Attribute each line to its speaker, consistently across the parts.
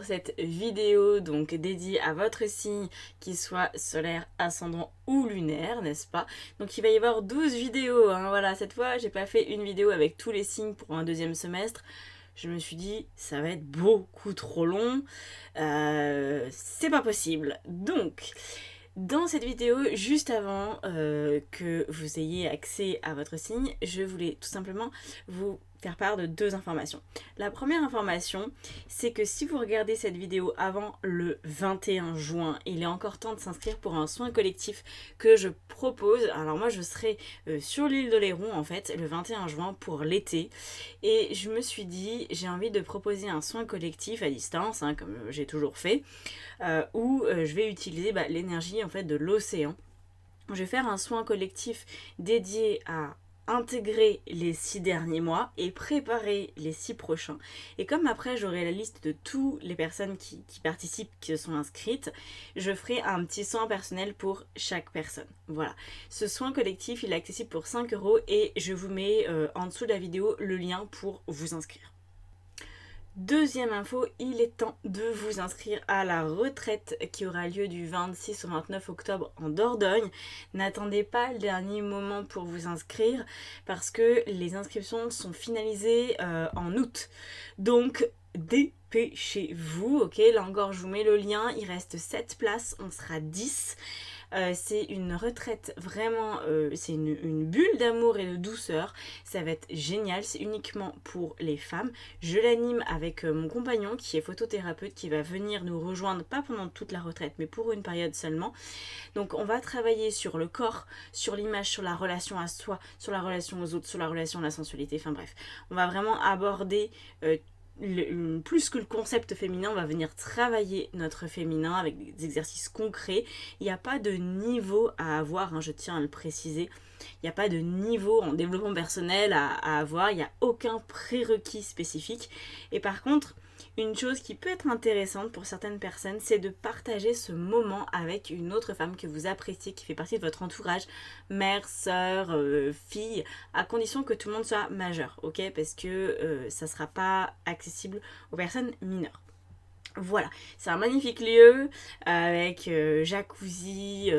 Speaker 1: pour cette vidéo donc dédiée à votre signe, qu'il soit solaire, ascendant ou lunaire, n'est-ce pas? Donc il va y avoir 12 vidéos, hein, voilà, cette fois j'ai pas fait une vidéo avec tous les signes pour un deuxième semestre. Je me suis dit, ça va être beaucoup trop long, c'est pas possible. Donc, dans cette vidéo, juste avant que vous ayez accès à votre signe, je voulais tout simplement vous faire part de deux informations. La première information, c'est que si vous regardez cette vidéo avant le 21 juin, il est encore temps de s'inscrire pour un soin collectif que je propose. Alors moi, je serai sur l'île d'Oléron, en fait, le 21 juin pour l'été. Et je me suis dit, j'ai envie de proposer un soin collectif à distance, hein, comme j'ai toujours fait, où je vais utiliser l'énergie en fait de l'océan. Je vais faire un soin collectif dédié à intégrer les 6 derniers mois et préparer les 6 prochains. Et comme après j'aurai la liste de toutes les personnes qui participent, qui se sont inscrites, je ferai un petit soin personnel pour chaque personne. Voilà. Ce soin collectif, il est accessible pour 5 € et je vous mets en dessous de la vidéo le lien pour vous inscrire. Deuxième info, il est temps de vous inscrire à la retraite qui aura lieu du 26 au 29 octobre en Dordogne. N'attendez pas le dernier moment pour vous inscrire parce que les inscriptions sont finalisées en août. Donc dépêchez-vous, ok? Là encore, je vous mets le lien, il reste 7 places, on sera 10. C'est une retraite vraiment, c'est une bulle d'amour et de douceur, ça va être génial, c'est uniquement pour les femmes. Je l'anime avec mon compagnon qui est photothérapeute qui va venir nous rejoindre, pas pendant toute la retraite mais pour une période seulement. Donc on va travailler sur le corps, sur l'image, sur la relation à soi, sur la relation aux autres, sur la relation à la sensualité, enfin bref. On va vraiment aborder plus que le concept féminin, on va venir travailler notre féminin avec des exercices concrets. Il n'y a pas de niveau à avoir, hein, je tiens à le préciser. Il n'y a pas de niveau en développement personnel à avoir, il n'y a aucun prérequis spécifique. Et par contre, une chose qui peut être intéressante pour certaines personnes, c'est de partager ce moment avec une autre femme que vous appréciez, qui fait partie de votre entourage, mère, sœur, fille, à condition que tout le monde soit majeur, ok? Parce que ça ne sera pas accessible aux personnes mineures. Voilà, c'est un magnifique lieu avec jacuzzi,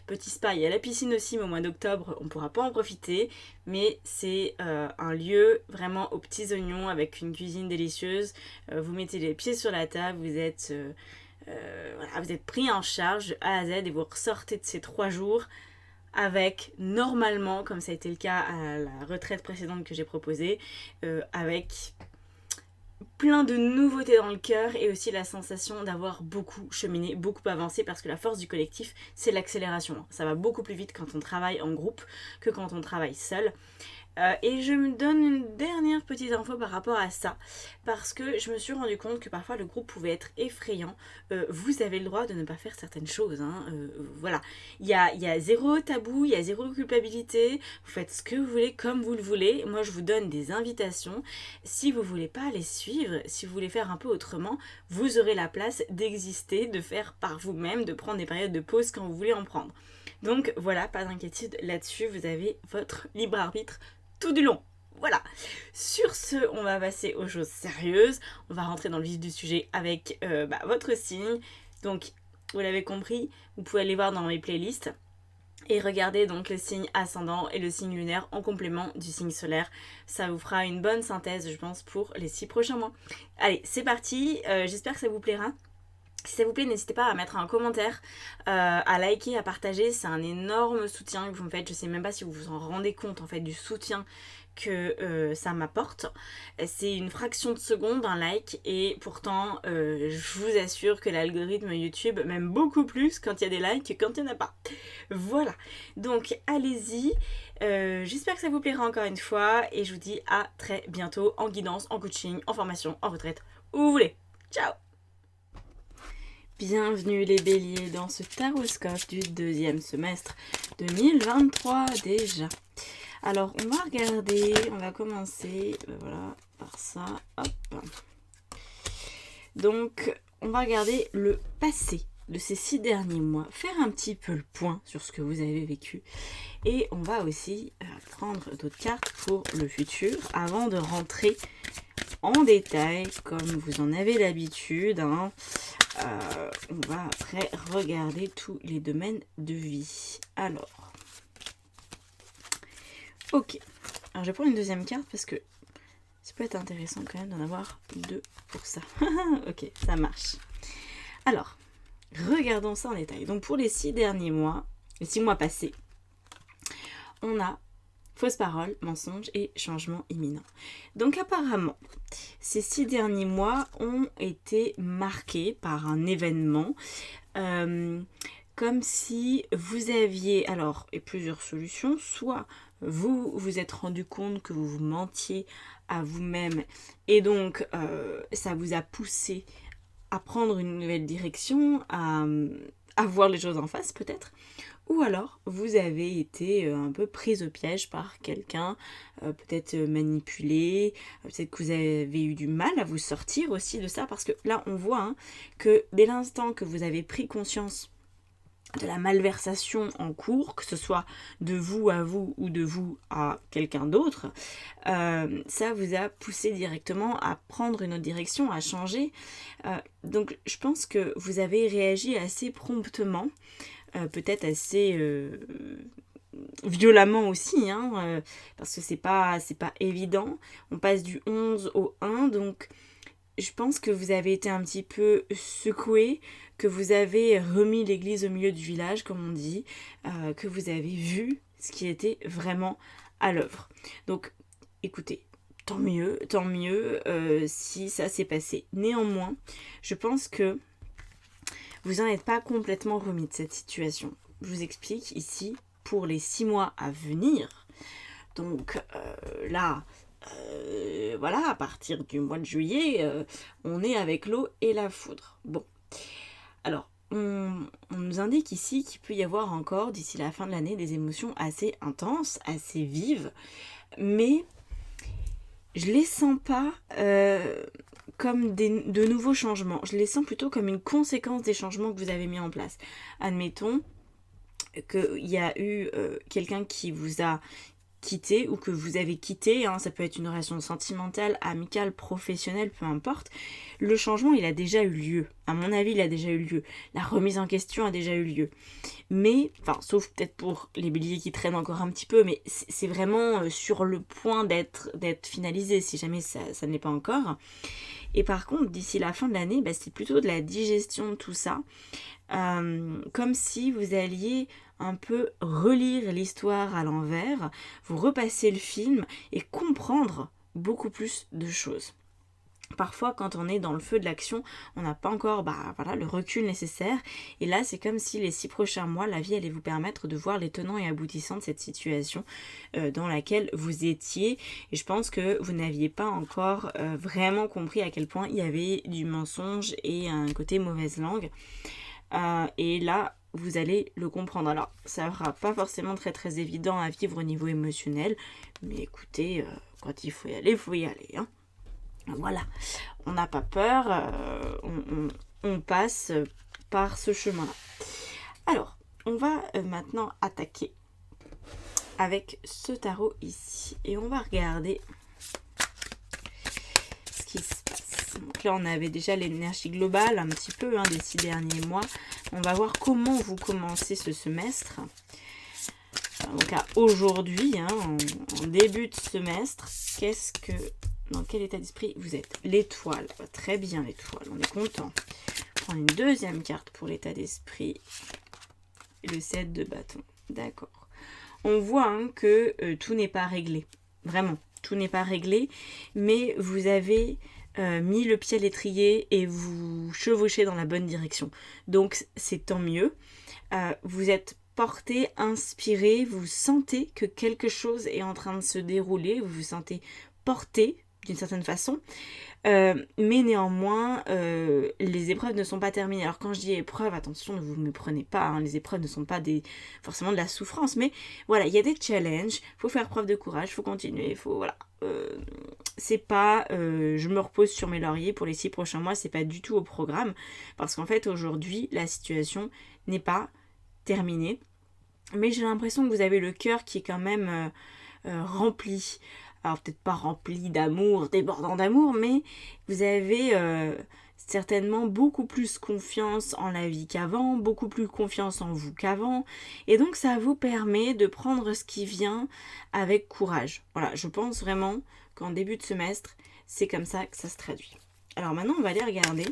Speaker 1: petit spa, il y a la piscine aussi, mais au mois d'octobre on ne pourra pas en profiter, mais c'est un lieu vraiment aux petits oignons avec une cuisine délicieuse. Vous mettez les pieds sur la table, vous êtes pris en charge de A à Z et vous ressortez de ces 3 jours avec, normalement, comme ça a été le cas à la retraite précédente que j'ai proposée, avec plein de nouveautés dans le cœur et aussi la sensation d'avoir beaucoup cheminé, beaucoup avancé, parce que la force du collectif, c'est l'accélération. Ça va beaucoup plus vite quand on travaille en groupe que quand on travaille seul. Et je me donne une dernière petite info par rapport à ça, parce que je me suis rendu compte que parfois le groupe pouvait être effrayant. Vous avez le droit de ne pas faire certaines choses, hein. Voilà, il y a zéro tabou, il y a zéro culpabilité, vous faites ce que vous voulez comme vous le voulez. Moi je vous donne des invitations, si vous voulez pas les suivre, si vous voulez faire un peu autrement, vous aurez la place d'exister, de faire par vous-même, de prendre des périodes de pause quand vous voulez en prendre. Donc voilà, pas d'inquiétude là-dessus, vous avez votre libre arbitre tout du long. Voilà. Sur ce, on va passer aux choses sérieuses. On va rentrer dans le vif du sujet avec votre signe. Donc, vous l'avez compris, vous pouvez aller voir dans mes playlists et regarder donc le signe ascendant et le signe lunaire en complément du signe solaire. Ça vous fera une bonne synthèse, je pense, pour les 6 prochains mois. Allez, c'est parti. J'espère que ça vous plaira. Si ça vous plaît, n'hésitez pas à mettre un commentaire, à liker, à partager. C'est un énorme soutien que vous me faites. Je sais même pas si vous vous en rendez compte en fait du soutien que ça m'apporte. C'est une fraction de seconde, un like, et pourtant je vous assure que l'algorithme YouTube m'aime beaucoup plus quand il y a des likes que quand il n'y en a pas. Voilà, donc allez-y. J'espère que ça vous plaira encore une fois et je vous dis à très bientôt en guidance, en coaching, en formation, en retraite, où vous voulez. Ciao! Bienvenue les béliers dans ce taroscope du deuxième semestre 2023 déjà. Alors on va regarder, on va commencer voilà, par ça. Hop. Donc on va regarder le passé de ces 6 derniers mois, faire un petit peu le point sur ce que vous avez vécu. Et on va aussi prendre d'autres cartes pour le futur avant de rentrer en détail, comme vous en avez l'habitude. Hein. On va après regarder tous les domaines de vie. Alors, ok. Alors, je vais prendre une deuxième carte parce que ça peut être intéressant quand même d'en avoir 2 pour ça. Ok, ça marche. Alors, regardons ça en détail. Donc, pour les 6 derniers mois, les 6 mois passés, on a fausse parole, mensonge et changement imminent. Donc apparemment, ces 6 derniers mois ont été marqués par un événement comme si vous aviez, alors, et plusieurs solutions, soit vous vous êtes rendu compte que vous mentiez à vous-même et donc ça vous a poussé à prendre une nouvelle direction, à voir les choses en face peut-être. Ou alors, vous avez été un peu prise au piège par quelqu'un, peut-être manipulé, peut-être que vous avez eu du mal à vous sortir aussi de ça, parce que là, on voit que dès l'instant que vous avez pris conscience de la malversation en cours, que ce soit de vous à vous ou de vous à quelqu'un d'autre, ça vous a poussé directement à prendre une autre direction, à changer. Donc, je pense que vous avez réagi assez promptement, peut-être assez violemment aussi, parce que c'est pas évident. On passe du 11 au 1, donc je pense que vous avez été un petit peu secoué, que vous avez remis l'église au milieu du village, comme on dit, que vous avez vu ce qui était vraiment à l'œuvre. Donc, écoutez, tant mieux si ça s'est passé. Néanmoins, je pense que vous n'en êtes pas complètement remis de cette situation. Je vous explique ici pour les 6 mois à venir. Donc là, voilà, à partir du mois de juillet, on est avec l'eau et la foudre. Bon, alors, on nous indique ici qu'il peut y avoir encore, d'ici la fin de l'année, des émotions assez intenses, assez vives, mais je les sens pas comme de nouveaux changements. Je les sens plutôt comme une conséquence des changements que vous avez mis en place. Admettons qu'il y a eu quelqu'un qui vous a quitté ou que vous avez quitté, ça peut être une relation sentimentale, amicale, professionnelle, peu importe. Le changement, il a déjà eu lieu. À mon avis, il a déjà eu lieu. La remise en question a déjà eu lieu. Mais, sauf peut-être pour les béliers qui traînent encore un petit peu, mais c'est vraiment sur le point d'être finalisé, si jamais ça ne l'est pas encore. Et par contre, d'ici la fin de l'année, c'est plutôt de la digestion de tout ça. Comme si vous alliez un peu relire l'histoire à l'envers, vous repassez le film et comprendre beaucoup plus de choses. Parfois, quand on est dans le feu de l'action, on n'a pas encore le recul nécessaire. Et là, c'est comme si les 6 prochains mois, la vie allait vous permettre de voir les tenants et aboutissants de cette situation dans laquelle vous étiez. Et je pense que vous n'aviez pas encore vraiment compris à quel point il y avait du mensonge et un côté mauvaise langue. Et là, vous allez le comprendre. Alors, ça ne sera pas forcément très très évident à vivre au niveau émotionnel. Mais écoutez, quand il faut y aller, il faut y aller. Voilà, on n'a pas peur, on passe par ce chemin-là. Alors, on va maintenant attaquer avec ce tarot ici. Et on va regarder ce qui se passe. Donc là, on avait déjà l'énergie globale un petit peu des 6 derniers mois. On va voir comment vous commencez ce semestre. Donc à aujourd'hui, en début de semestre, dans quel état d'esprit vous êtes? L'étoile, très bien l'étoile, on est content. On prend une deuxième carte pour l'état d'esprit. Le 7 de bâton, d'accord. On voit que tout n'est pas réglé, vraiment, tout n'est pas réglé, mais vous avez mis le pied à l'étrier et vous chevauchez dans la bonne direction. Donc c'est tant mieux. Vous êtes porté, inspiré, vous sentez que quelque chose est en train de se dérouler, vous vous sentez porté d'une certaine façon, mais néanmoins les épreuves ne sont pas terminées. Alors quand je dis épreuves, attention, ne vous me prenez pas, les épreuves ne sont pas forcément de la souffrance, mais voilà, il y a des challenges, il faut faire preuve de courage, il faut continuer, c'est pas je me repose sur mes lauriers pour les 6 prochains mois, c'est pas du tout au programme, parce qu'en fait aujourd'hui la situation n'est pas terminée, mais j'ai l'impression que vous avez le cœur qui est quand même rempli. alors peut-être pas rempli d'amour, débordant d'amour, mais vous avez certainement beaucoup plus confiance en la vie qu'avant, beaucoup plus confiance en vous qu'avant, et donc ça vous permet de prendre ce qui vient avec courage. Voilà, je pense vraiment qu'en début de semestre, c'est comme ça que ça se traduit. Alors maintenant, on va aller regarder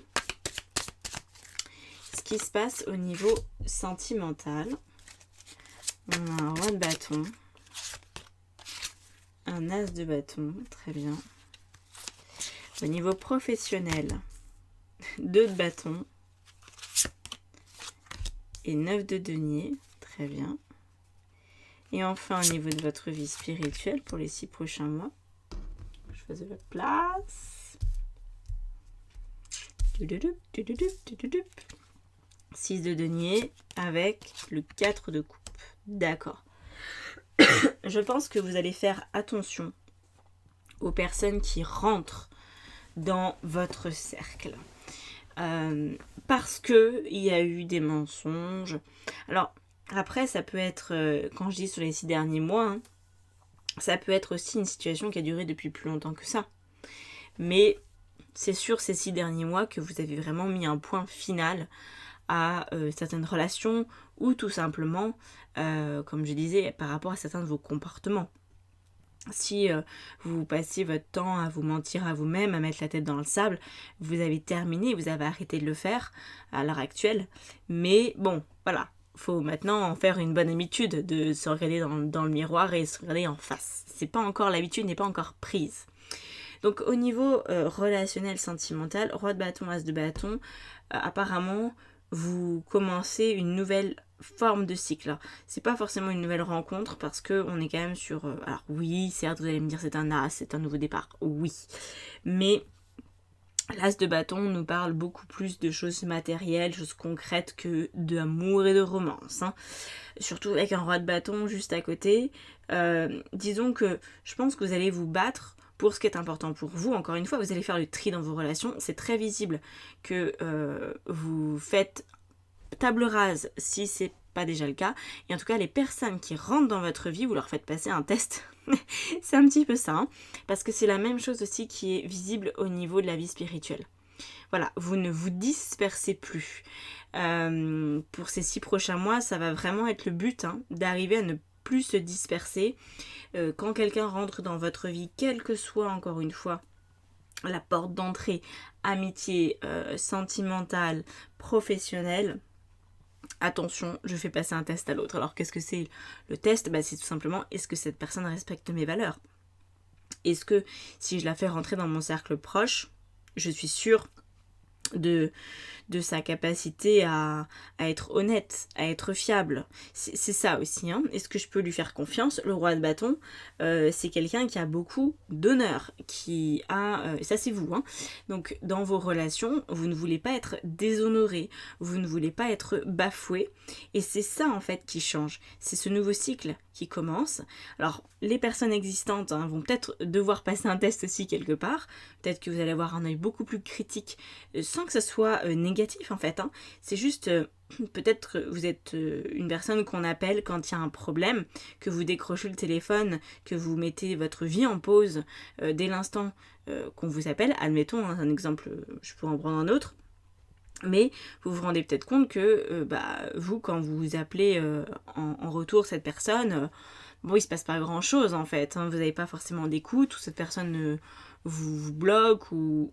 Speaker 1: ce qui se passe au niveau sentimental. On a un roi de bâton, un as de bâton, très bien. Au niveau professionnel, 2 de bâton et 9 de denier, très bien. Et enfin, au niveau de votre vie spirituelle pour les 6 prochains mois, je faisais votre place. 6 de denier avec le 4 de coupe. D'accord. Je pense que vous allez faire attention aux personnes qui rentrent dans votre cercle. Parce que il y a eu des mensonges. Alors, après, ça peut être, quand je dis sur les 6 derniers mois, hein, ça peut être aussi une situation qui a duré depuis plus longtemps que ça. Mais c'est sur ces 6 derniers mois que vous avez vraiment mis un point final à certaines relations ou tout simplement, comme je disais, par rapport à certains de vos comportements. Si vous passez votre temps à vous mentir à vous-même, à mettre la tête dans le sable, vous avez terminé, vous avez arrêté de le faire à l'heure actuelle. Mais bon, voilà, faut maintenant en faire une bonne habitude de se regarder dans le miroir et se regarder en face. C'est pas encore, l'habitude n'est pas encore prise. Donc au niveau relationnel, sentimental, roi de bâton, as de bâton, apparemment vous commencez une nouvelle forme de cycle. Alors, c'est pas forcément une nouvelle rencontre parce que on est quand même sur... alors oui, certes, vous allez me dire c'est un as, c'est un nouveau départ. Oui. Mais l'as de bâton nous parle beaucoup plus de choses matérielles, choses concrètes que d'amour et de romance. Hein. Surtout avec un roi de bâton juste à côté. Disons que je pense que vous allez vous battre pour ce qui est important pour vous. Encore une fois, vous allez faire le tri dans vos relations. C'est très visible que vous faites table rase si c'est pas déjà le cas. Et en tout cas, les personnes qui rentrent dans votre vie, vous leur faites passer un test. C'est un petit peu ça. Hein, parce que c'est la même chose aussi qui est visible au niveau de la vie spirituelle. Voilà, vous ne vous dispersez plus. Pour ces 6 prochains mois, ça va vraiment être le but, hein, d'arriver à ne plus se disperser. Quand quelqu'un rentre dans votre vie, quelle que soit encore une fois la porte d'entrée, amitié, sentimentale, professionnelle, attention, je fais passer un test à l'autre. Alors qu'est-ce que c'est le test ? C'est tout simplement, est-ce que cette personne respecte mes valeurs ? Est-ce que si je la fais rentrer dans mon cercle proche, je suis sûre de sa capacité à être honnête, à être fiable. C'est ça aussi. Hein. Est-ce que je peux lui faire confiance ? Le roi de bâton, c'est quelqu'un qui a beaucoup d'honneur, qui a... ça c'est vous. Hein. Donc dans vos relations, vous ne voulez pas être déshonoré, vous ne voulez pas être bafoué. Et c'est ça en fait qui change. C'est ce nouveau cycle qui commence. Alors les personnes existantes vont peut-être devoir passer un test aussi quelque part. Peut-être que vous allez avoir un œil beaucoup plus critique sans que ça soit négatif en fait. Hein. C'est juste, peut-être vous êtes une personne qu'on appelle quand il y a un problème, que vous décrochez le téléphone, que vous mettez votre vie en pause dès l'instant qu'on vous appelle. Admettons, hein, un exemple, je peux en prendre un autre. Mais vous vous rendez peut-être compte que vous, quand vous appelez en retour cette personne, bon, il se passe pas grand-chose en fait. Hein. Vous n'avez pas forcément d'écoute, ou cette personne vous bloque, ou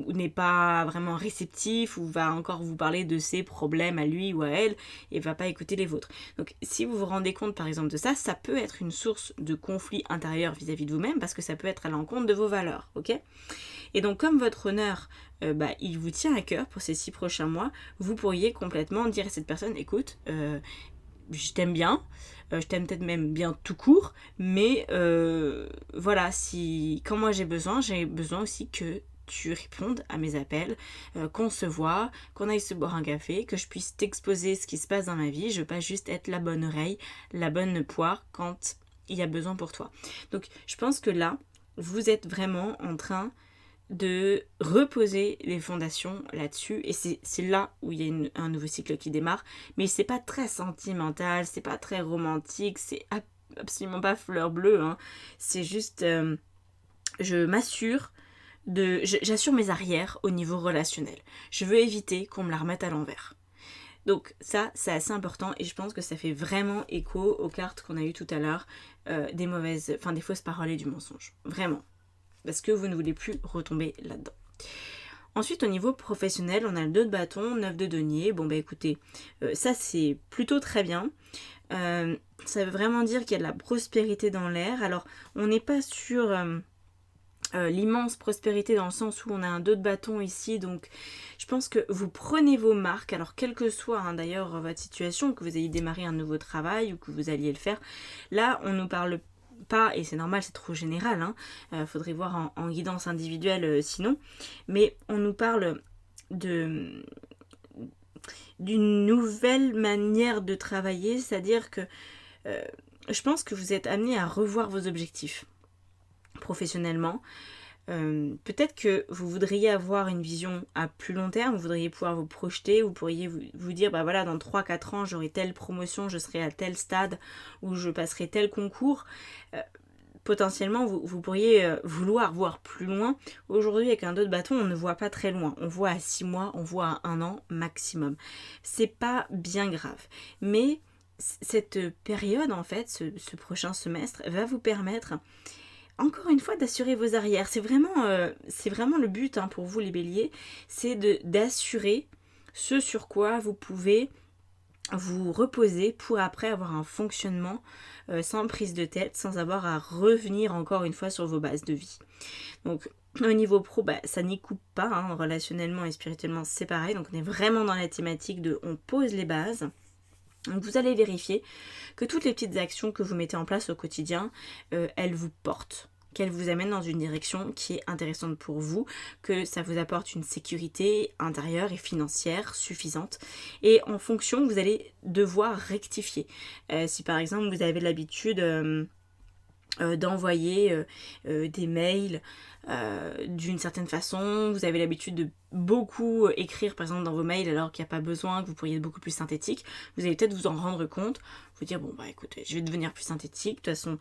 Speaker 1: n'est pas vraiment réceptif, ou va encore vous parler de ses problèmes à lui ou à elle, et va pas écouter les vôtres. Donc si vous vous rendez compte par exemple de ça, ça peut être une source de conflit intérieur vis-à-vis de vous-même, parce que ça peut être à l'encontre de vos valeurs, ok ? Et donc comme votre honneur, il vous tient à cœur pour ces 6 prochains mois, vous pourriez complètement dire à cette personne, écoute, je t'aime bien, je t'aime peut-être même bien tout court, mais voilà, quand moi j'ai besoin aussi que tu répondes à mes appels, qu'on se voit, qu'on aille se boire un café, que je puisse t'exposer ce qui se passe dans ma vie, je veux pas juste être la bonne oreille, la bonne poire quand il y a besoin pour toi. Donc je pense que là, vous êtes vraiment en train de reposer les fondations là-dessus, et c'est là où il y a un nouveau cycle qui démarre, mais c'est pas très sentimental, c'est pas très romantique, c'est absolument pas fleur bleue, hein. C'est juste j'assure mes arrières au niveau relationnel. Je veux éviter qu'on me la remette à l'envers. Donc ça, c'est assez important et je pense que ça fait vraiment écho aux cartes qu'on a eues tout à l'heure, des fausses paroles et du mensonge. Vraiment. Parce que vous ne voulez plus retomber là-dedans. Ensuite, au niveau professionnel, on a le 2 de bâton, 9 de denier. Bon, bah écoutez, ça c'est plutôt très bien. Ça veut vraiment dire qu'il y a de la prospérité dans l'air. Alors, on n'est pas sur l'immense prospérité dans le sens où on a un 2 de bâton ici. Donc, je pense que vous prenez vos marques. Alors, quelle que soit d'ailleurs votre situation, que vous ayez démarré un nouveau travail ou que vous alliez le faire. Là, on nous parle pas, et c'est normal, c'est trop général, faudrait voir en guidance individuelle sinon, mais on nous parle d'une nouvelle manière de travailler, c'est-à-dire que je pense que vous êtes amené à revoir vos objectifs professionnellement. Peut-être que vous voudriez avoir une vision à plus long terme, vous voudriez pouvoir vous projeter, vous pourriez vous dire, bah voilà, dans 3-4 ans, j'aurai telle promotion, je serai à tel stade, ou je passerai tel concours. Potentiellement, vous pourriez vouloir voir plus loin. Aujourd'hui, avec un 2 de bâton, on ne voit pas très loin. On voit à 6 mois, on voit à 1 an maximum. C'est pas bien grave. Mais cette période, en fait, ce prochain semestre, va vous permettre encore une fois d'assurer vos arrières. C'est vraiment le but pour vous les béliers, c'est d'assurer ce sur quoi vous pouvez vous reposer pour après avoir un fonctionnement sans prise de tête, sans avoir à revenir encore une fois sur vos bases de vie. Donc au niveau pro, ça n'y coupe pas, relationnellement et spirituellement c'est pareil, donc on est vraiment dans la thématique de on pose les bases. Donc vous allez vérifier que toutes les petites actions que vous mettez en place au quotidien, elles vous portent, qu'elles vous amènent dans une direction qui est intéressante pour vous, que ça vous apporte une sécurité intérieure et financière suffisante. Et en fonction, vous allez devoir rectifier. Si par exemple vous avez l'habitude d'envoyer des mails d'une certaine façon, vous avez l'habitude de beaucoup écrire par exemple dans vos mails alors qu'il n'y a pas besoin, que vous pourriez être beaucoup plus synthétique, vous allez peut-être vous en rendre compte, vous dire bon écoutez, je vais devenir plus synthétique, de toute façon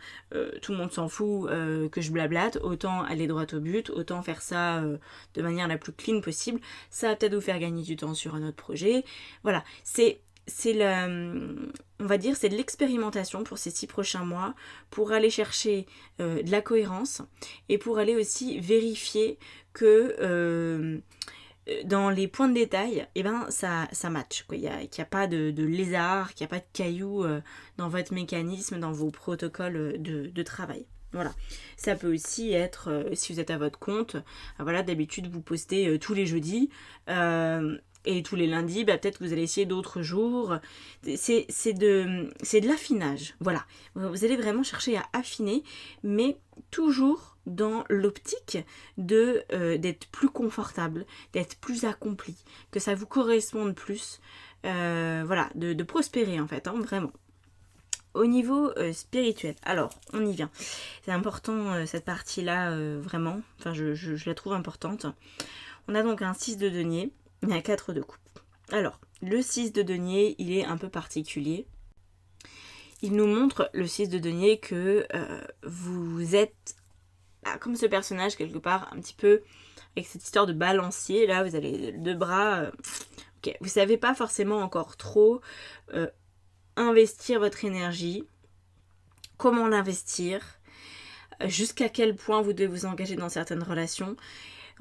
Speaker 1: tout le monde s'en fout que je blablate, autant aller droit au but, autant faire ça de manière la plus clean possible, ça va peut-être vous faire gagner du temps sur un autre projet, voilà, on va dire, c'est de l'expérimentation pour ces 6 prochains mois, pour aller chercher de la cohérence et pour aller aussi vérifier que dans les points de détail, ça match. Il n'y a pas de lézard, qu'il n'y a pas de cailloux dans votre mécanisme, dans vos protocoles de travail. Voilà. Ça peut aussi être, si vous êtes à votre compte, d'habitude vous postez tous les jeudis, et tous les lundis, peut-être que vous allez essayer d'autres jours. C'est de l'affinage. Voilà. Vous allez vraiment chercher à affiner, mais toujours dans l'optique d'être plus confortable, d'être plus accompli, que ça vous corresponde plus. De prospérer en fait, vraiment. Au niveau spirituel, alors on y vient. C'est important cette partie-là, vraiment. Enfin, je la trouve importante. On a donc un 6 de denier. Il y a 4 de coupe. Alors, le 6 de denier, il est un peu particulier. Il nous montre, le 6 de denier, que vous êtes comme ce personnage, quelque part, un petit peu avec cette histoire de balancier. Là, vous avez 2 bras. Ok, vous savez pas forcément encore trop investir votre énergie, comment l'investir, jusqu'à quel point vous devez vous engager dans certaines relations.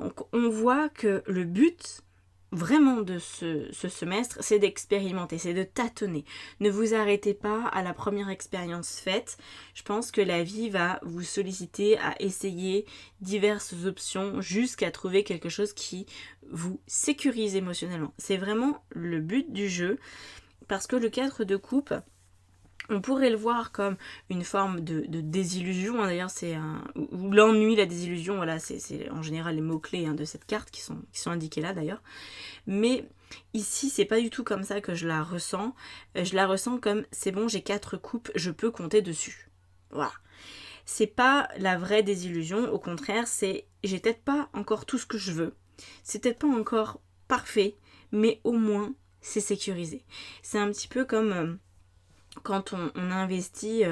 Speaker 1: Donc, on voit que le but vraiment de ce semestre, c'est d'expérimenter, c'est de tâtonner. Ne vous arrêtez pas à la première expérience faite. Je pense que la vie va vous solliciter à essayer diverses options jusqu'à trouver quelque chose qui vous sécurise émotionnellement. C'est vraiment le but du jeu, parce que le 4 de coupe, on pourrait le voir comme une forme de désillusion, d'ailleurs ou l'ennui, la désillusion, voilà, c'est en général les mots-clés de cette carte qui sont indiqués là d'ailleurs. Mais ici, c'est pas du tout comme ça que je la ressens. Je la ressens comme, c'est bon, j'ai 4 coupes, je peux compter dessus. Voilà. C'est pas la vraie désillusion, au contraire, j'ai peut-être pas encore tout ce que je veux. C'est peut-être pas encore parfait, mais au moins, c'est sécurisé. C'est un petit peu comme quand on investit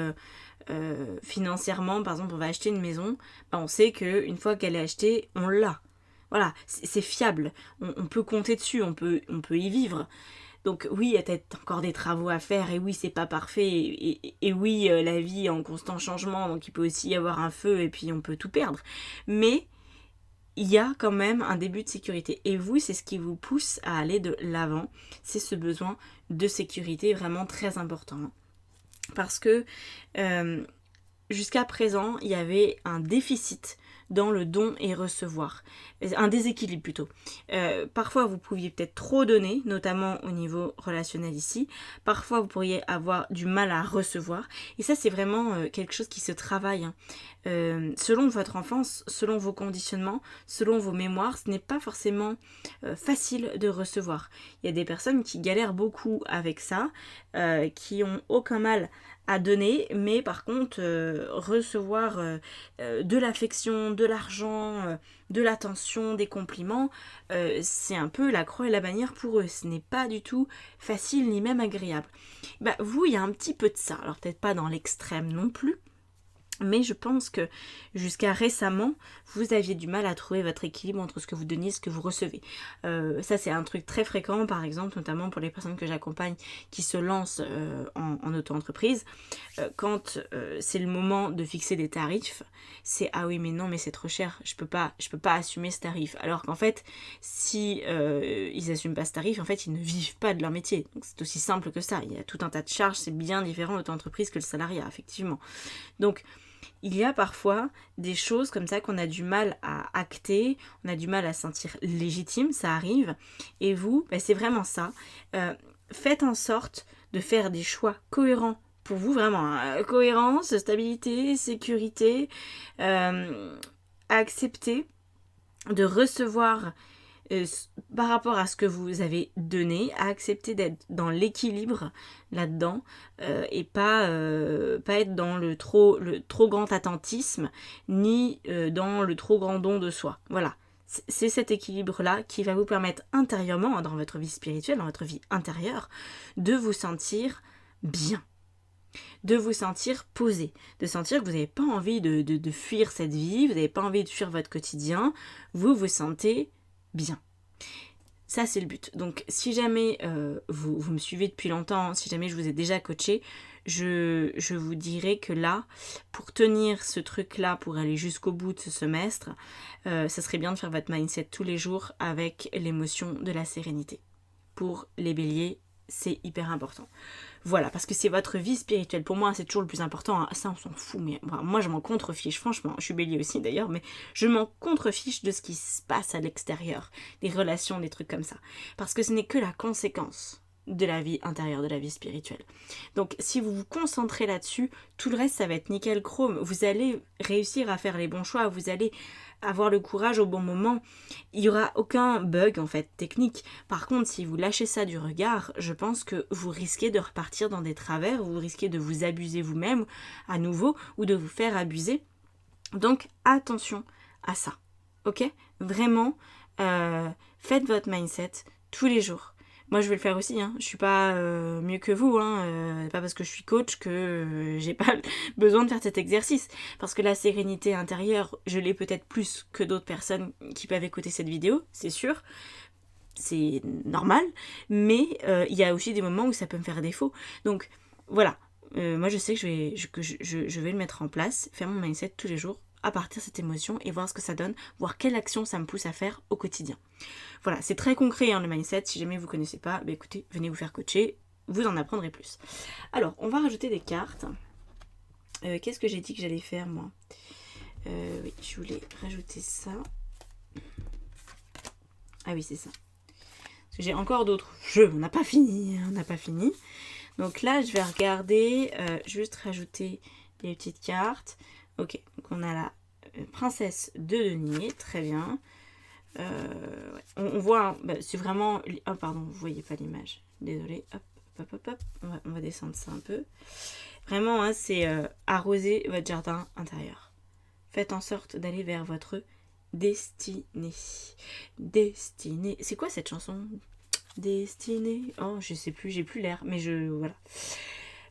Speaker 1: financièrement, par exemple on va acheter une maison, bah, on sait qu'une fois qu'elle est achetée, on l'a. Voilà, c'est fiable, on peut compter dessus, on peut y vivre. Donc oui, il y a peut-être encore des travaux à faire, et oui, c'est pas parfait, et oui, la vie est en constant changement, donc il peut aussi y avoir un feu, et puis on peut tout perdre. Mais il y a quand même un début de sécurité. Et vous, c'est ce qui vous pousse à aller de l'avant. C'est ce besoin de sécurité vraiment très important. Parce que jusqu'à présent, il y avait un déficit dans le don et recevoir. Un déséquilibre plutôt. Parfois, vous pouviez peut-être trop donner, notamment au niveau relationnel ici. Parfois, vous pourriez avoir du mal à recevoir. Et ça, c'est vraiment quelque chose qui se travaille. Hein. Selon votre enfance, selon vos conditionnements, selon vos mémoires, ce n'est pas forcément facile de recevoir. Il y a des personnes qui galèrent beaucoup avec ça, qui ont aucun mal à donner, mais par contre recevoir de l'affection, de l'argent, de l'attention, des compliments, c'est un peu la croix et la bannière pour eux. Ce n'est pas du tout facile ni même agréable. Bah, vous, il y a un petit peu de ça. Alors peut-être pas dans l'extrême non plus, mais je pense que jusqu'à récemment, vous aviez du mal à trouver votre équilibre entre ce que vous donnez et ce que vous recevez. Ça, c'est un truc très fréquent, par exemple, notamment pour les personnes que j'accompagne qui se lancent en auto-entreprise. Quand c'est le moment de fixer des tarifs, c'est ah oui mais non mais c'est trop cher, je peux pas assumer ce tarif. Alors qu'en fait, si ils n'assument pas ce tarif, en fait ils ne vivent pas de leur métier. Donc c'est aussi simple que ça. Il y a tout un tas de charges, c'est bien différent l'auto-entreprise que le salariat, effectivement. Donc il y a parfois des choses comme ça qu'on a du mal à acter, on a du mal à sentir légitime, ça arrive. Et vous, bah, c'est vraiment ça. Faites en sorte de faire des choix cohérents pour vous, vraiment. Hein. Cohérence, stabilité, sécurité, accepter de recevoir par rapport à ce que vous avez donné, à accepter d'être dans l'équilibre là-dedans et pas être dans le trop grand attentisme ni dans le trop grand don de soi. Voilà. C'est cet équilibre-là qui va vous permettre intérieurement, dans votre vie spirituelle, dans votre vie intérieure, de vous sentir bien, de vous sentir posé, de sentir que vous n'avez pas envie de fuir cette vie, vous n'avez pas envie de fuir votre quotidien, vous vous sentez bien. Ça, c'est le but. Donc, si jamais vous me suivez depuis longtemps, si jamais je vous ai déjà coaché, je vous dirais que là, pour tenir ce truc-là, pour aller jusqu'au bout de ce semestre, ça serait bien de faire votre mindset tous les jours avec l'émotion de la sérénité. Pour les béliers, c'est hyper important. Voilà, parce que c'est votre vie spirituelle. Pour moi, c'est toujours le plus important. Hein. Ça, on s'en fout. Mais moi, je m'en contrefiche. Franchement, je suis bélier aussi d'ailleurs, mais je m'en contrefiche de ce qui se passe à l'extérieur. Des relations, des trucs comme ça. Parce que ce n'est que la conséquence de la vie intérieure, de la vie spirituelle. Donc, si vous vous concentrez là-dessus, tout le reste, ça va être nickel chrome. Vous allez réussir à faire les bons choix. Vous allez avoir le courage au bon moment. Il n'y aura aucun bug en fait technique. Par contre, si vous lâchez ça du regard, je pense que vous risquez de repartir dans des travers, vous risquez de vous abuser vous-même à nouveau ou de vous faire abuser. Donc attention à ça. Ok ? Vraiment, faites votre mindset tous les jours. Moi, je vais le faire aussi. Hein. Je suis pas mieux que vous. Hein. Pas parce que je suis coach que j'ai pas besoin de faire cet exercice. Parce que la sérénité intérieure, je l'ai peut-être plus que d'autres personnes qui peuvent écouter cette vidéo, c'est sûr. C'est normal. Mais il y a aussi des moments où ça peut me faire défaut. Donc, voilà. Moi, je sais que je vais le mettre en place, faire mon mindset tous les jours à partir de cette émotion et voir ce que ça donne, voir quelle action ça me pousse à faire au quotidien. Voilà, c'est très concret hein, le mindset, si jamais vous ne connaissez pas, bah écoutez, venez vous faire coacher, vous en apprendrez plus. Alors, on va rajouter des cartes. Qu'est-ce que j'ai dit que j'allais faire moi ? Oui, je voulais rajouter ça. Ah oui, c'est ça. Parce que j'ai encore d'autres jeux, on n'a pas fini. Donc là, je vais regarder, juste rajouter les petites cartes. Ok, donc on a la princesse de denier, très bien. Ouais. On voit, bah, c'est vraiment... Oh pardon, vous voyez pas l'image. Désolée, hop. On va descendre ça un peu. Vraiment, hein, c'est arroser votre jardin intérieur. Faites en sorte d'aller vers votre destinée. Destinée. C'est quoi cette chanson ? Destinée. Oh, je sais plus, j'ai plus l'air, mais voilà.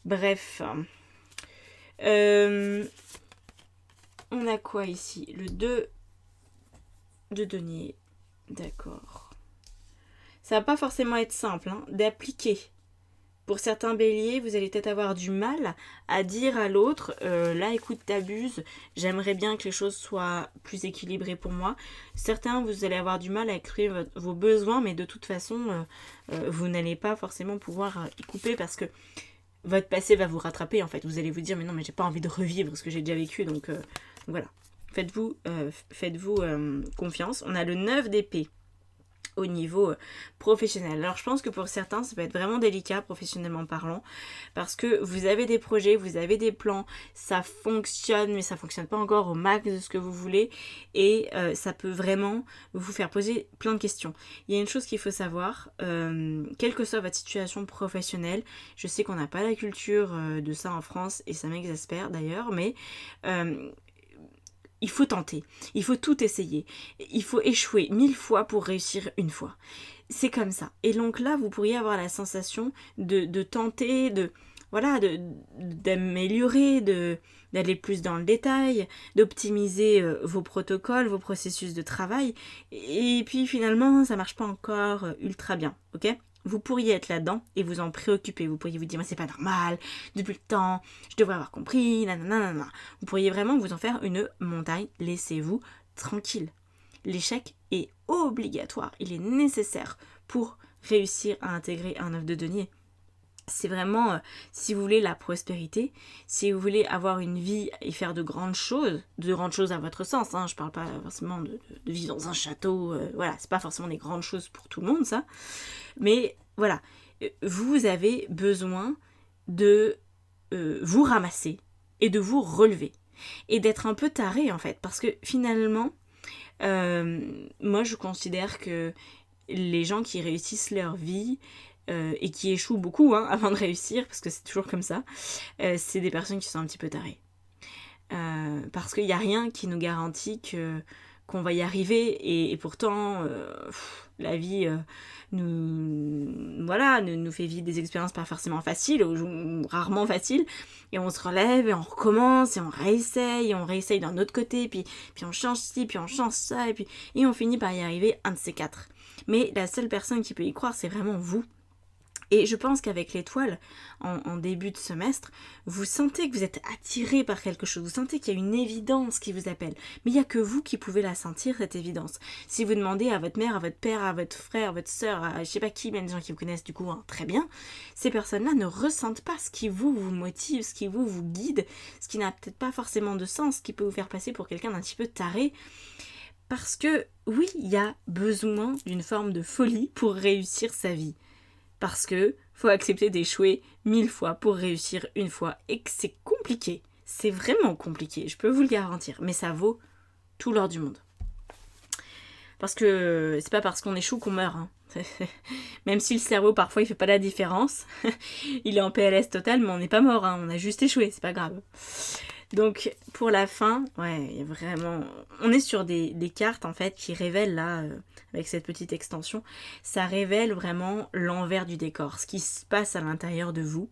Speaker 1: Bref. On a quoi ici? Le 2 de denier. D'accord. Ça va pas forcément être simple d'appliquer. Pour certains béliers, vous allez peut-être avoir du mal à dire à l'autre là écoute, t'abuses, j'aimerais bien que les choses soient plus équilibrées pour moi. Certains, vous allez avoir du mal à exprimer vos besoins, mais de toute façon, vous n'allez pas forcément pouvoir y couper parce que votre passé va vous rattraper en fait. Vous allez vous dire mais non, mais j'ai pas envie de revivre ce que j'ai déjà vécu, donc voilà. Faites-vous confiance. On a le 9 d'épée au niveau professionnel. Alors je pense que pour certains ça peut être vraiment délicat professionnellement parlant parce que vous avez des projets, vous avez des plans, ça fonctionne mais ça fonctionne pas encore au max de ce que vous voulez et ça peut vraiment vous faire poser plein de questions. Il y a une chose qu'il faut savoir, quelle que soit votre situation professionnelle, je sais qu'on n'a pas la culture de ça en France et ça m'exaspère d'ailleurs, mais il faut tenter, il faut tout essayer, il faut échouer 1000 fois pour réussir une fois. C'est comme ça. Et donc là, vous pourriez avoir la sensation de tenter, d'améliorer, d'aller plus dans le détail, d'optimiser vos protocoles, vos processus de travail. Et puis finalement, ça marche pas encore ultra bien, ok ? Vous pourriez être là-dedans et vous en préoccuper. Vous pourriez vous dire, mais c'est pas normal, depuis le temps, je devrais avoir compris, nanana. Vous pourriez vraiment vous en faire une montagne. Laissez-vous tranquille. L'échec est obligatoire. Il est nécessaire pour réussir à intégrer un 9 de denier. C'est vraiment, si vous voulez la prospérité, si vous voulez avoir une vie et faire de grandes choses à votre sens, je parle pas forcément de vivre dans un château, voilà, c'est pas forcément des grandes choses pour tout le monde ça, mais voilà, vous avez besoin de vous ramasser et de vous relever et d'être un peu taré en fait, parce que finalement, moi je considère que les gens qui réussissent leur vie et qui échouent beaucoup avant de réussir, parce que c'est toujours comme ça, c'est des personnes qui sont un petit peu tarées. Parce qu'il n'y a rien qui nous garantit qu'on va y arriver, et pourtant, la vie nous fait vivre des expériences pas forcément faciles, ou rarement faciles, et on se relève, et on recommence, et on réessaye d'un autre côté, puis on change ci, puis on change ça, et on finit par y arriver, un de ces quatre. Mais la seule personne qui peut y croire, c'est vraiment vous. Et je pense qu'avec l'étoile, en début de semestre, vous sentez que vous êtes attiré par quelque chose, vous sentez qu'il y a une évidence qui vous appelle. Mais il n'y a que vous qui pouvez la sentir, cette évidence. Si vous demandez à votre mère, à votre père, à votre frère, à votre soeur, à je sais pas qui, même des gens qui vous connaissent du coup très bien, ces personnes-là ne ressentent pas ce qui vous motive, ce qui vous guide, ce qui n'a peut-être pas forcément de sens, ce qui peut vous faire passer pour quelqu'un d'un petit peu taré. Parce que oui, il y a besoin d'une forme de folie pour réussir sa vie. Parce que faut accepter d'échouer 1000 fois pour réussir une fois et que c'est compliqué. C'est vraiment compliqué, je peux vous le garantir. Mais ça vaut tout l'or du monde. Parce que c'est pas parce qu'on échoue qu'on meurt. Même si le cerveau parfois il fait pas la différence. Il est en PLS total, mais on n'est pas mort. On a juste échoué, c'est pas grave. Donc pour la fin, il y a vraiment... On est sur des cartes en fait qui révèlent là, avec cette petite extension, ça révèle vraiment l'envers du décor. Ce qui se passe à l'intérieur de vous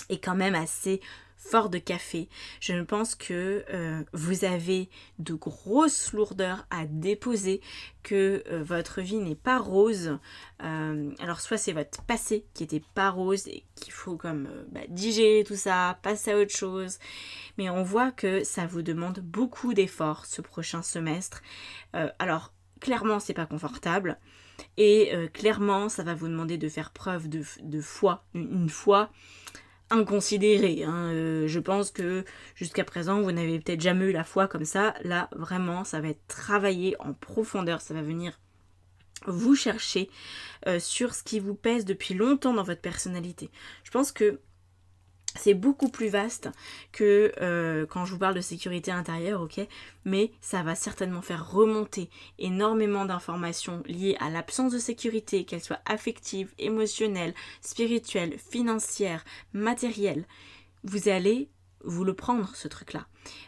Speaker 1: est quand même assez fort de café. Je pense que vous avez de grosses lourdeurs à déposer, que votre vie n'est pas rose. Alors soit c'est votre passé qui était pas rose et qu'il faut comme digérer tout ça, passer à autre chose. Mais on voit que ça vous demande beaucoup d'efforts ce prochain semestre. Alors clairement c'est pas confortable et clairement ça va vous demander de faire preuve de foi, une foi inconsidérée. Je pense que jusqu'à présent vous n'avez peut-être jamais eu la foi comme ça. Là vraiment ça va être travaillé en profondeur, ça va venir vous chercher sur ce qui vous pèse depuis longtemps dans votre personnalité. Je pense que c'est beaucoup plus vaste que quand je vous parle de sécurité intérieure, ok, mais ça va certainement faire remonter énormément d'informations liées à l'absence de sécurité, qu'elle soit affective, émotionnelle, spirituelle, financière, matérielle. Vous allez vous le prendre, ce truc-là,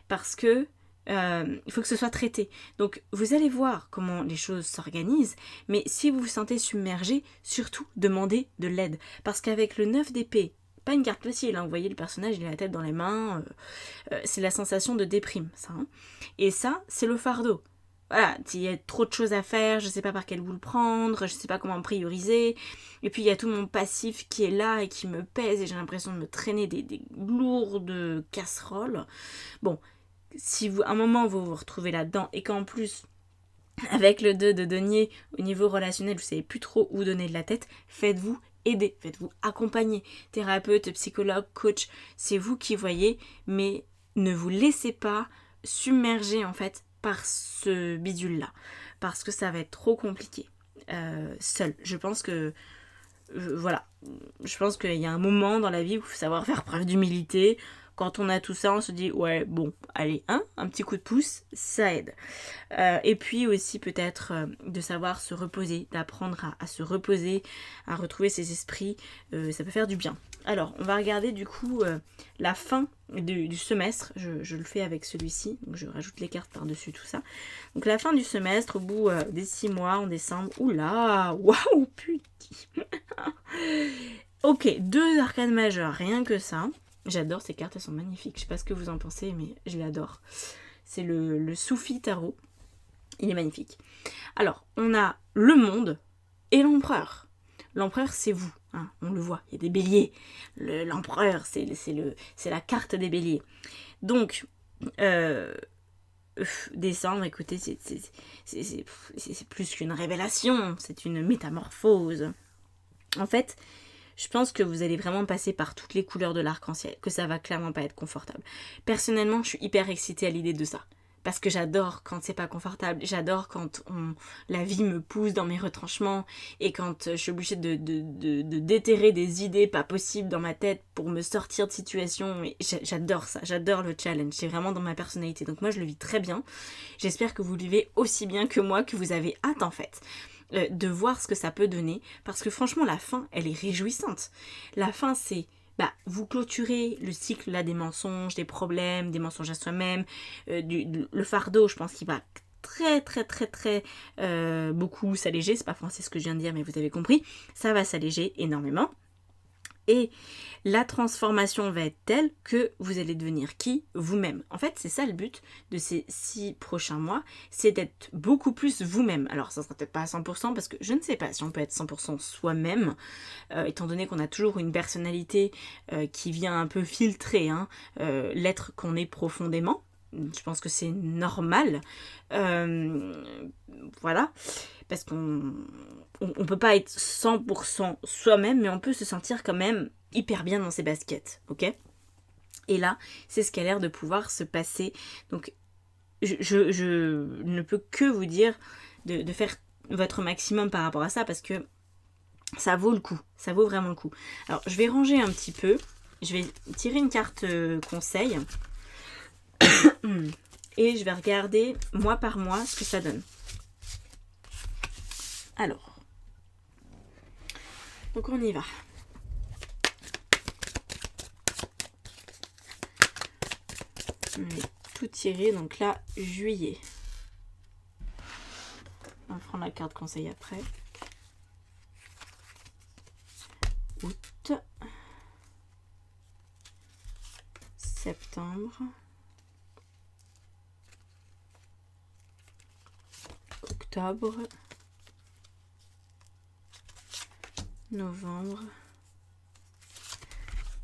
Speaker 1: parce que il faut que ce soit traité. Donc vous allez voir comment les choses s'organisent, mais si vous vous sentez submergé, surtout demandez de l'aide, parce qu'avec le 9 d'épée, pas une carte facile, hein. Vous voyez le personnage, il a la tête dans les mains, c'est la sensation de déprime, ça. Hein. Et ça, c'est le fardeau. Voilà, il y a trop de choses à faire, je sais pas par quel bout le prendre, je sais pas comment prioriser. Et puis il y a tout mon passif qui est là et qui me pèse et j'ai l'impression de me traîner des lourdes casseroles. Bon, si vous, à un moment vous vous retrouvez là-dedans et qu'en plus, avec le 2 de denier, au niveau relationnel, vous savez plus trop où donner de la tête, faites-vous aider, faites-vous accompagner. Thérapeute, psychologue, coach, c'est vous qui voyez, mais ne vous laissez pas submerger en fait par ce bidule-là, parce que ça va être trop compliqué. Seul. Je pense que voilà. Je pense qu'il y a un moment dans la vie où il faut savoir faire preuve d'humilité. Quand on a tout ça, on se dit ouais bon, allez, un petit coup de pouce, ça aide. Et puis aussi peut-être de savoir se reposer, d'apprendre à se reposer, à retrouver ses esprits, ça peut faire du bien. Alors, on va regarder du coup la fin du semestre, je le fais avec celui-ci, donc je rajoute les cartes par-dessus tout ça. Donc la fin du semestre, au bout des 6 mois, en décembre, oula, waouh, putain. Ok, 2 arcanes majeures, rien que ça. J'adore ces cartes, elles sont magnifiques. Je sais pas ce que vous en pensez, mais je l'adore. C'est le Soufi Tarot. Il est magnifique. Alors, on a le monde et l'empereur. L'empereur, c'est vous. Hein, on le voit, il y a des béliers. L'empereur, c'est la carte des béliers. Donc, décembre, écoutez, c'est plus qu'une révélation. C'est une métamorphose. En fait, je pense que vous allez vraiment passer par toutes les couleurs de l'arc-en-ciel, que ça va clairement pas être confortable. Personnellement, je suis hyper excitée à l'idée de ça. Parce que j'adore quand c'est pas confortable, j'adore quand la vie me pousse dans mes retranchements et quand je suis obligée de déterrer des idées pas possibles dans ma tête pour me sortir de situation. Et j'adore ça, j'adore le challenge, c'est vraiment dans ma personnalité. Donc moi je le vis très bien, j'espère que vous le vivez aussi bien que moi, que vous avez hâte en fait. De voir ce que ça peut donner, parce que franchement la fin elle est réjouissante. La fin c'est vous clôturez le cycle là des mensonges, des problèmes, des mensonges à soi-même, le fardeau je pense qu'il va très beaucoup s'alléger, c'est pas français ce que je viens de dire mais vous avez compris, ça va s'alléger énormément. Et la transformation va être telle que vous allez devenir qui? Vous-même. En fait, c'est ça le but de ces 6 prochains mois, c'est d'être beaucoup plus vous-même. Alors, ça sera peut-être pas à 100% parce que je ne sais pas si on peut être 100% soi-même, étant donné qu'on a toujours une personnalité qui vient un peu filtrer l'être qu'on est profondément. Je pense que c'est normal. Voilà. Parce qu'on peut pas être 100% soi-même, mais on peut se sentir quand même hyper bien dans ses baskets, ok? Et là, c'est ce qui a l'air de pouvoir se passer. Donc, je ne peux que vous dire de faire votre maximum par rapport à ça, parce que ça vaut le coup. Ça vaut vraiment le coup. Alors, je vais ranger un petit peu. Je vais tirer une carte conseil. Et je vais regarder mois par mois ce que ça donne. Alors, donc on y va. On va tout tirer, donc là, juillet. On va prendre la carte conseil après. Août. Septembre. Octobre. Novembre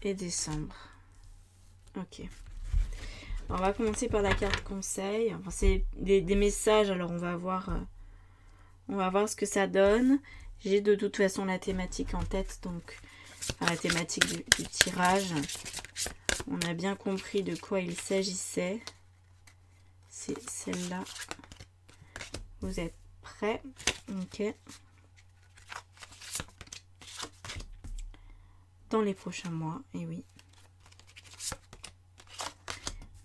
Speaker 1: et décembre. Ok. On va commencer par la carte conseil. Enfin, c'est des messages, alors on va voir ce que ça donne. J'ai de toute façon la thématique en tête, donc la thématique du tirage. On a bien compris de quoi il s'agissait. C'est celle-là. Vous êtes prêts? Ok. Dans les prochains mois, et oui.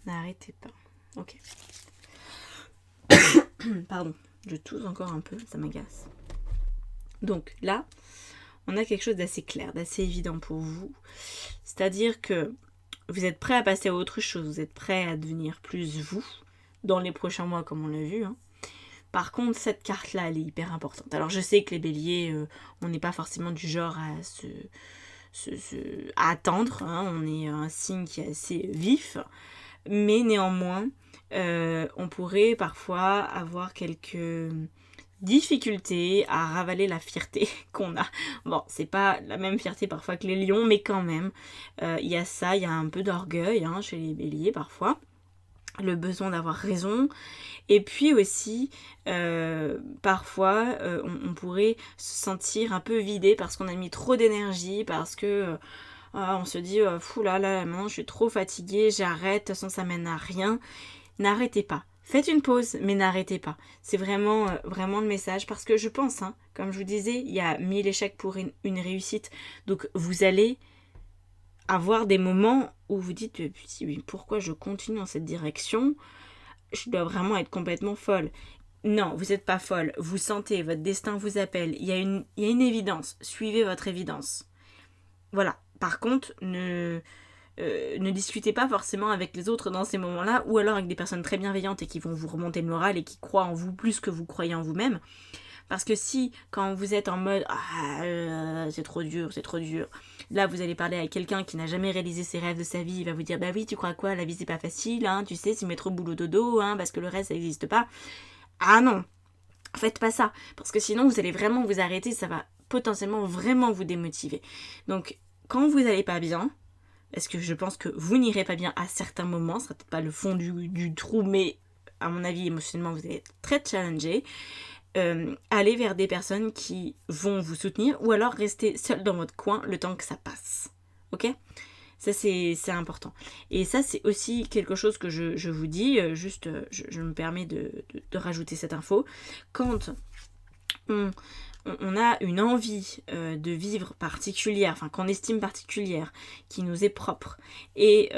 Speaker 1: N'arrêtez pas. Ok. Pardon, je tousse encore un peu, ça m'agace. Donc là, on a quelque chose d'assez clair, d'assez évident pour vous. C'est-à-dire que vous êtes prêt à passer à autre chose, vous êtes prêt à devenir plus vous, dans les prochains mois comme on l'a vu. Par contre, cette carte-là, elle est hyper importante. Alors je sais que les béliers, on n'est pas forcément du genre à à attendre, hein. On est un signe qui est assez vif, mais néanmoins, on pourrait parfois avoir quelques difficultés à ravaler la fierté qu'on a. Bon, c'est pas la même fierté parfois que les lions, mais quand même, il y a ça, il y a un peu d'orgueil hein, chez les béliers parfois, le besoin d'avoir raison, et puis aussi, parfois, on pourrait se sentir un peu vidé parce qu'on a mis trop d'énergie, parce que on se dit, fou là là, maintenant je suis trop fatiguée, j'arrête, de toute façon ça mène à rien. N'arrêtez pas. Faites une pause, mais n'arrêtez pas. C'est vraiment, vraiment le message, parce que je pense, hein, comme je vous disais, il y a 1000 échecs pour une réussite. Donc vous allez avoir des moments où vous dites, pourquoi je continue dans cette direction ? Je dois vraiment être complètement folle. Non, vous n'êtes pas folle. Vous sentez, votre destin vous appelle. Il y a une évidence. Suivez votre évidence. Voilà. Par contre, ne discutez pas forcément avec les autres dans ces moments-là, ou alors avec des personnes très bienveillantes et qui vont vous remonter le moral et qui croient en vous plus que vous croyez en vous-même. Parce que si, quand vous êtes en mode c'est trop dur, là vous allez parler à quelqu'un qui n'a jamais réalisé ses rêves de sa vie, il va vous dire bah oui, tu crois quoi, la vie c'est pas facile, hein, tu sais, c'est mettre au boulot dodo, hein, parce que le reste ça n'existe pas. Ah non, faites pas ça, parce que sinon vous allez vraiment vous arrêter, ça va potentiellement vraiment vous démotiver. Donc quand vous n'allez pas bien, parce que je pense que vous n'irez pas bien à certains moments, ce sera peut-être pas le fond du trou, mais à mon avis émotionnellement vous allez être très challengé. Allez vers des personnes qui vont vous soutenir, ou alors rester seul dans votre coin le temps que ça passe. Ok ? Ça c'est important. Et ça c'est aussi quelque chose que je vous dis, je me permets de rajouter cette info. Quand on a une envie de vivre particulière, enfin qu'on estime particulière, qui nous est propre, et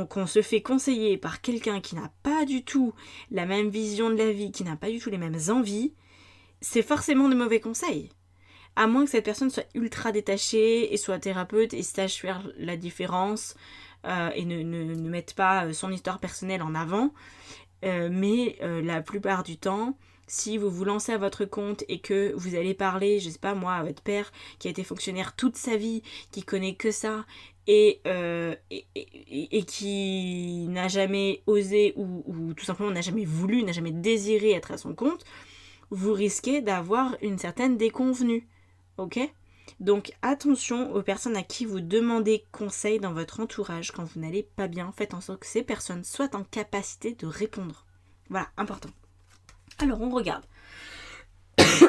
Speaker 1: qu'on se fait conseiller par quelqu'un qui n'a pas du tout la même vision de la vie, qui n'a pas du tout les mêmes envies, c'est forcément de mauvais conseils. À moins que cette personne soit ultra détachée et soit thérapeute et sache faire la différence et ne mette pas son histoire personnelle en avant. Mais la plupart du temps, si vous vous lancez à votre compte et que vous allez parler, je sais pas moi, à votre père qui a été fonctionnaire toute sa vie, qui connaît que ça, et qui n'a jamais osé ou tout simplement n'a jamais voulu, n'a jamais désiré être à son compte, vous risquez d'avoir une certaine déconvenue. Ok ? Donc attention aux personnes à qui vous demandez conseil dans votre entourage quand vous n'allez pas bien. Faites en sorte que ces personnes soient en capacité de répondre. Voilà, important. Alors on regarde.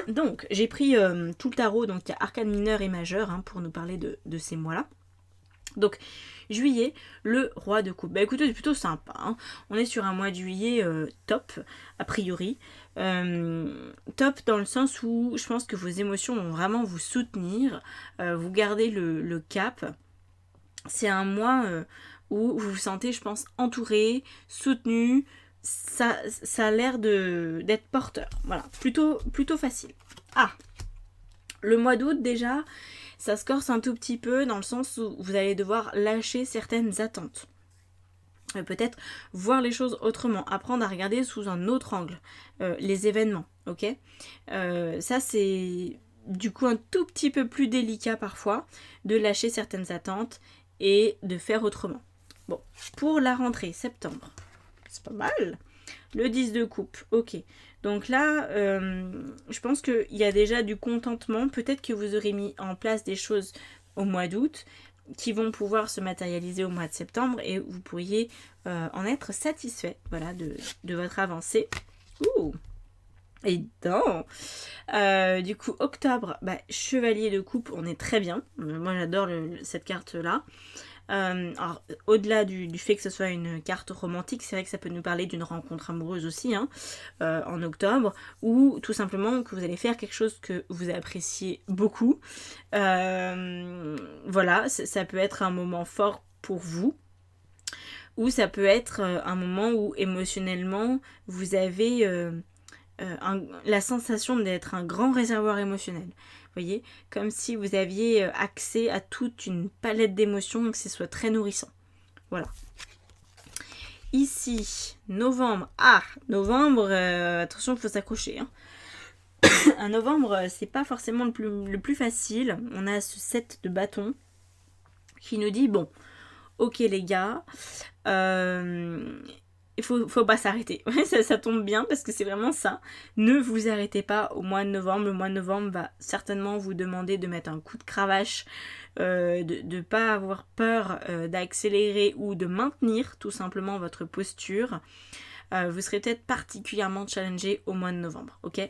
Speaker 1: Donc j'ai pris tout le tarot, donc il y a arcane mineur et majeur hein, pour nous parler de ces mois-là. Donc juillet, le roi de coupe. Bah écoutez, c'est plutôt sympa. Hein. On est sur un mois de juillet top, a priori. Top dans le sens où je pense que vos émotions vont vraiment vous soutenir, vous gardez le cap. C'est un mois où vous vous sentez, je pense, entouré, soutenu. Ça a l'air d'être porteur. Voilà, plutôt facile. Ah, le mois d'août déjà, ça se corse un tout petit peu dans le sens où vous allez devoir lâcher certaines attentes. Peut-être voir les choses autrement, apprendre à regarder sous un autre angle les événements, ok ? Ça c'est du coup un tout petit peu plus délicat parfois de lâcher certaines attentes et de faire autrement. Bon, pour la rentrée, septembre, c'est pas mal. Le 10 de coupe, ok. Donc là, je pense qu'il y a déjà du contentement. Peut-être que vous aurez mis en place des choses au mois d'août qui vont pouvoir se matérialiser au mois de septembre et vous pourriez en être satisfait, voilà, de votre avancée. Ouh. Et du coup, octobre, chevalier de coupe, on est très bien. Moi, j'adore cette carte-là. Alors, au-delà du fait que ce soit une carte romantique, c'est vrai que ça peut nous parler d'une rencontre amoureuse aussi, hein, en octobre, ou tout simplement que vous allez faire quelque chose que vous appréciez beaucoup. Voilà, ça peut être un moment fort pour vous, ou ça peut être un moment où émotionnellement vous avez la sensation d'être un grand réservoir émotionnel. Vous voyez, comme si vous aviez accès à toute une palette d'émotions et que ce soit très nourrissant. Voilà. Ici, novembre. Ah, novembre, attention, il faut s'accrocher. Hein. Un novembre, c'est pas forcément le plus facile. On a ce 7 de bâton. qui nous dit, bon, ok les gars, il faut pas s'arrêter. ça tombe bien parce que c'est vraiment ça. Ne vous arrêtez pas au mois de novembre. Le mois de novembre va certainement vous demander de mettre un coup de cravache, de ne pas avoir peur d'accélérer ou de maintenir tout simplement votre posture. Vous serez peut-être particulièrement challengé au mois de novembre, ok?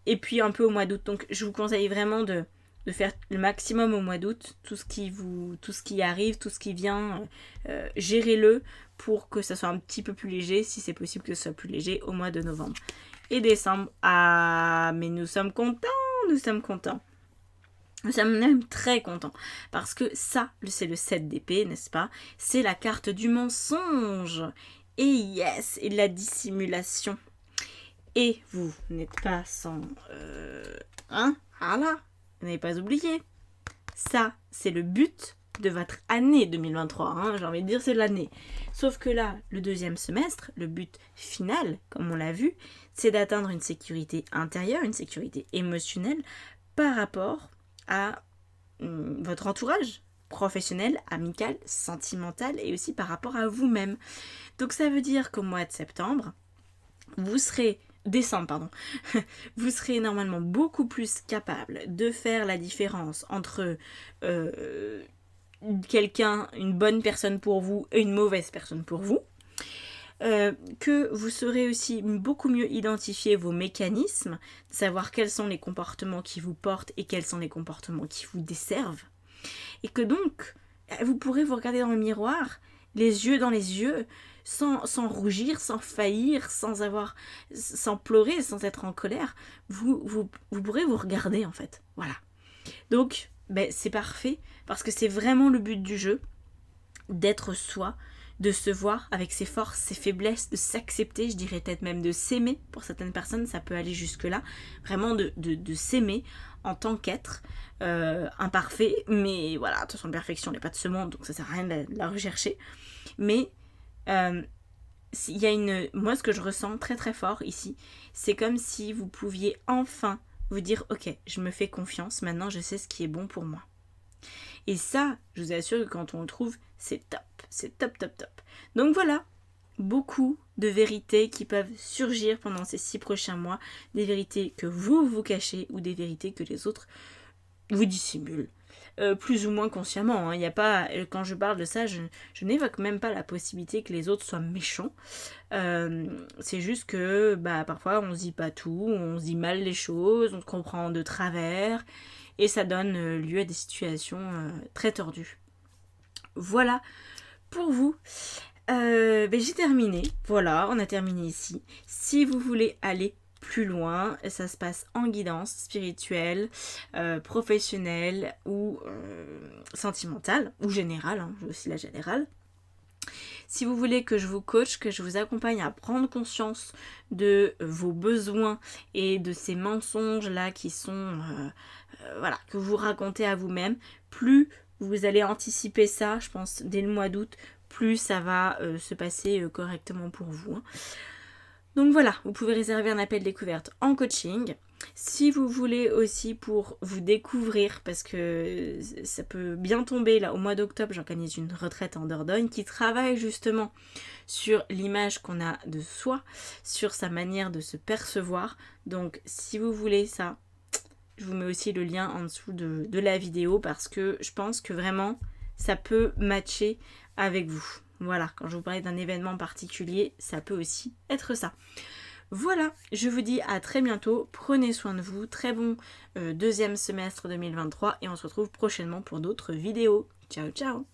Speaker 1: Et puis un peu au mois d'août. Donc je vous conseille vraiment de faire le maximum au mois d'août, tout ce qui arrive, tout ce qui vient, gérez-le pour que ça soit un petit peu plus léger, si c'est possible que ce soit plus léger au mois de novembre. Et décembre, mais nous sommes contents. Nous sommes même très contents, parce que ça, c'est le 7 d'épée, n'est-ce pas? C'est la carte du mensonge, et yes, et de la dissimulation. Et vous n'êtes pas sans... voilà, vous n'avez pas oublié. Ça, c'est le but de votre année 2023. J'ai envie de dire, c'est l'année. Sauf que là, le deuxième semestre, le but final, comme on l'a vu, c'est d'atteindre une sécurité intérieure, une sécurité émotionnelle par rapport à votre entourage professionnel, amical, sentimental et aussi par rapport à vous-même. Donc ça veut dire qu'au mois de septembre, décembre, pardon, vous serez normalement beaucoup plus capable de faire la différence entre une bonne personne pour vous et une mauvaise personne pour vous. Que vous saurez aussi beaucoup mieux identifier vos mécanismes, savoir quels sont les comportements qui vous portent et quels sont les comportements qui vous desservent. Et que donc, vous pourrez vous regarder dans le miroir, les yeux dans les yeux, sans rougir, sans faillir, sans pleurer, sans être en colère. Vous pourrez vous regarder en fait. Voilà. Donc, c'est parfait parce que c'est vraiment le but du jeu, d'être soi, de se voir avec ses forces, ses faiblesses, de s'accepter, je dirais peut-être même de s'aimer. Pour certaines personnes, ça peut aller jusque-là. Vraiment de s'aimer en tant qu'être imparfait. Mais voilà, de toute façon, la perfection n'est pas de ce monde, donc ça sert à rien de la rechercher. Mais il y a moi, ce que je ressens très très fort ici, c'est comme si vous pouviez enfin vous dire, ok, je me fais confiance, maintenant je sais ce qui est bon pour moi. Et ça, je vous assure que quand on le trouve, c'est top. C'est top, top, top. Donc voilà, beaucoup de vérités qui peuvent surgir pendant ces 6 prochains mois. Des vérités que vous cachez ou des vérités que les autres vous dissimulent. Plus ou moins consciemment. Il y a pas, quand je parle de ça, je n'évoque même pas la possibilité que les autres soient méchants. C'est juste que parfois on se dit pas tout, on se dit mal les choses, on se comprend de travers. Et ça donne lieu à des situations très tordues. Voilà pour vous. J'ai terminé. Voilà, on a terminé ici. Si vous voulez aller plus loin, ça se passe en guidance spirituelle, professionnelle ou sentimentale, ou générale, j'ai aussi la générale. Si vous voulez que je vous coach, que je vous accompagne à prendre conscience de vos besoins et de ces mensonges-là qui sont, que vous racontez à vous-même, plus vous allez anticiper ça, je pense, dès le mois d'août, plus ça va se passer correctement pour vous. Donc voilà, vous pouvez réserver un appel découverte en coaching. Si vous voulez aussi pour vous découvrir, parce que ça peut bien tomber, là au mois d'octobre, j'organise une retraite en Dordogne qui travaille justement sur l'image qu'on a de soi, sur sa manière de se percevoir. Donc si vous voulez ça, je vous mets aussi le lien en dessous de la vidéo parce que je pense que vraiment ça peut matcher avec vous. Voilà, quand je vous parlais d'un événement particulier, ça peut aussi être ça. Voilà, je vous dis à très bientôt, prenez soin de vous, très bon deuxième semestre 2023 et on se retrouve prochainement pour d'autres vidéos. Ciao ciao.